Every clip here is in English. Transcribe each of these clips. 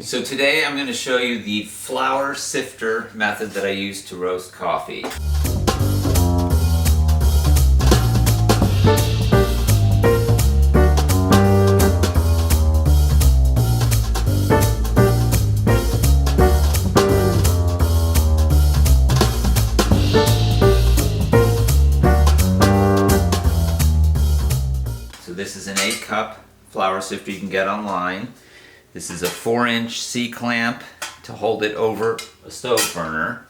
So today I'm going to show you the flour sifter method that I use to roast coffee. So this is an 8-cup flour sifter you can get online. This is a 4-inch C-clamp to hold it over a stove burner.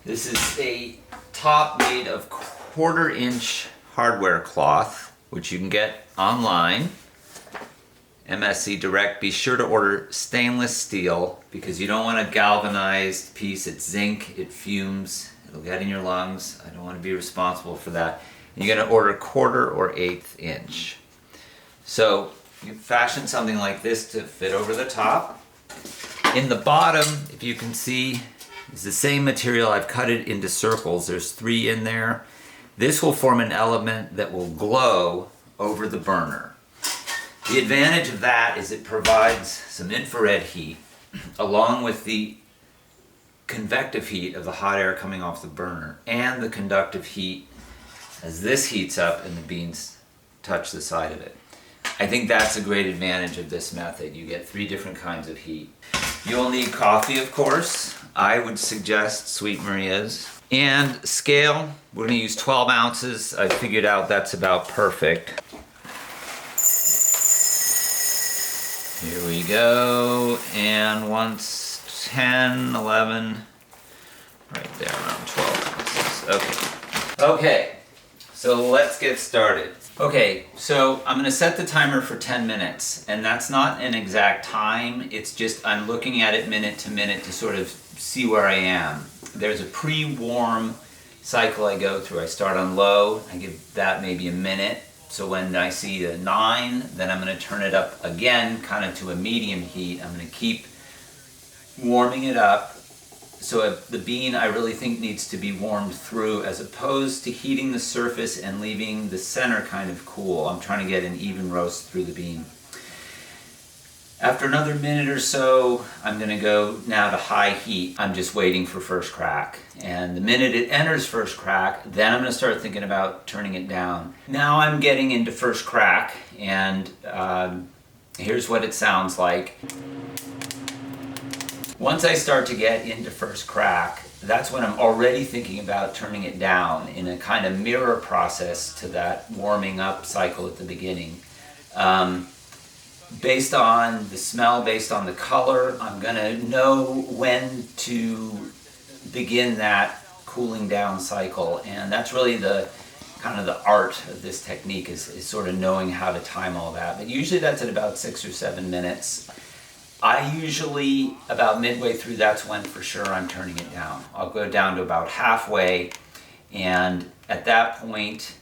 This is a top made of 1/4-inch hardware cloth, which you can get online. MSC Direct. Be sure to order stainless steel because you don't want a galvanized piece. It's zinc, it fumes, it'll get in your lungs. I don't want to be responsible for that. And you're going to order 1/4 or 1/8 inch. So you fashion something like this to fit over the top. In the bottom, if you can see, is the same material. I've cut it into circles. There's 3 in there. This will form an element that will glow over the burner. The advantage of that is it provides some infrared heat along with the convective heat of the hot air coming off the burner and the conductive heat as this heats up and the beans touch the side of it. I think that's a great advantage of this method. You get 3 different kinds of heat. You'll need coffee, of course. I would suggest Sweet Maria's. And scale, we're going to use 12 ounces. I figured out that's about perfect. Here we go. And once 10, 11, right there, around 12 ounces. Okay, so let's get started. Okay, so I'm going to set the timer for 10 minutes, and that's not an exact time, it's just I'm looking at it minute to minute to sort of see where I am. There's a pre-warm cycle I go through. I start on low, I give that maybe a minute, so when I see the 9, then I'm going to turn it up again, kind of to a medium heat. I'm going to keep warming it up. So the bean I really think needs to be warmed through as opposed to heating the surface and leaving the center kind of cool. I'm trying to get an even roast through the bean. After another minute or so, I'm going to go now to high heat. I'm just waiting for first crack. And the minute it enters first crack, then I'm going to start thinking about turning it down. Now I'm getting into first crack, and here's what it sounds like. Once I start to get into first crack, that's when I'm already thinking about turning it down in a kind of mirror process to that warming up cycle at the beginning. Based on the smell, based on the color, I'm going to know when to begin that cooling down cycle. And that's really the kind of the art of this technique is sort of knowing how to time all that. But usually that's at about 6 or 7 minutes. I usually, about midway through, that's when for sure I'm turning it down. I'll go down to about halfway, and at that point,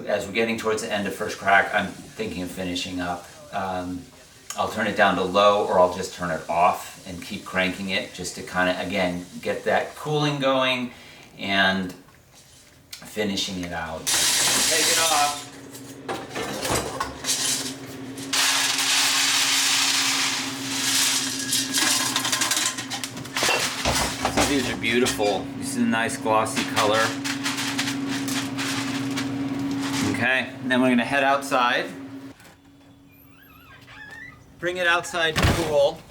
as we're getting towards the end of first crack, I'm thinking of finishing up. I'll turn it down to low, or I'll just turn it off and keep cranking it just to kind of, again, get that cooling going and finishing it out. Take it off. These are beautiful. This is a nice glossy color. Okay, and then we're going to head outside. Bring it outside to cool.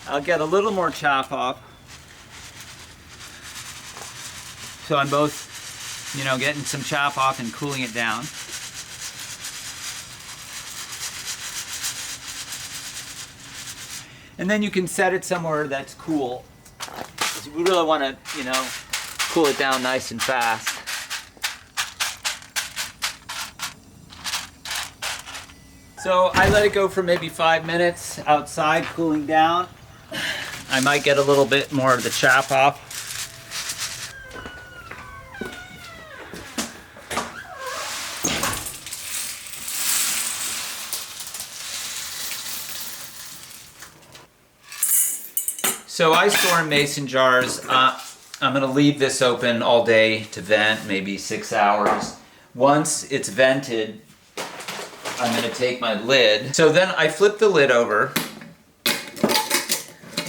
I'll get a little more chaff off. So I'm both, getting some chaff off and cooling it down. And then you can set it somewhere that's cool. We really want to, cool it down nice and fast. So I let it go for maybe 5 minutes outside cooling down. I might get a little bit more of the chaff off. So I store in mason jars. I'm going to leave this open all day to vent, maybe 6 hours. Once it's vented, I'm going to take my lid. So then I flip the lid over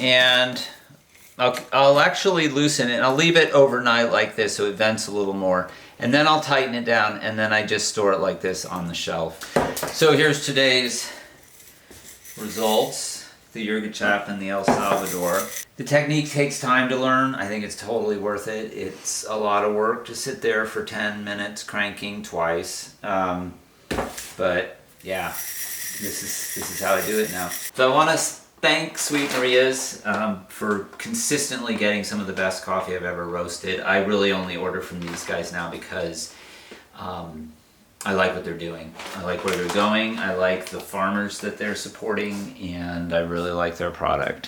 and I'll actually loosen it. I'll leave it overnight like this so it vents a little more. And then I'll tighten it down, and then I just store it like this on the shelf. So here's today's results. The Yerga Chaff and the El Salvador. The technique takes time to learn. I think it's totally worth it. It's a lot of work to sit there for 10 minutes cranking twice. But yeah, this is how I do it now. So I want to thank Sweet Maria's for consistently getting some of the best coffee I've ever roasted. I really only order from these guys now because I like what they're doing. I like where they're going. I like the farmers that they're supporting, and I really like their product.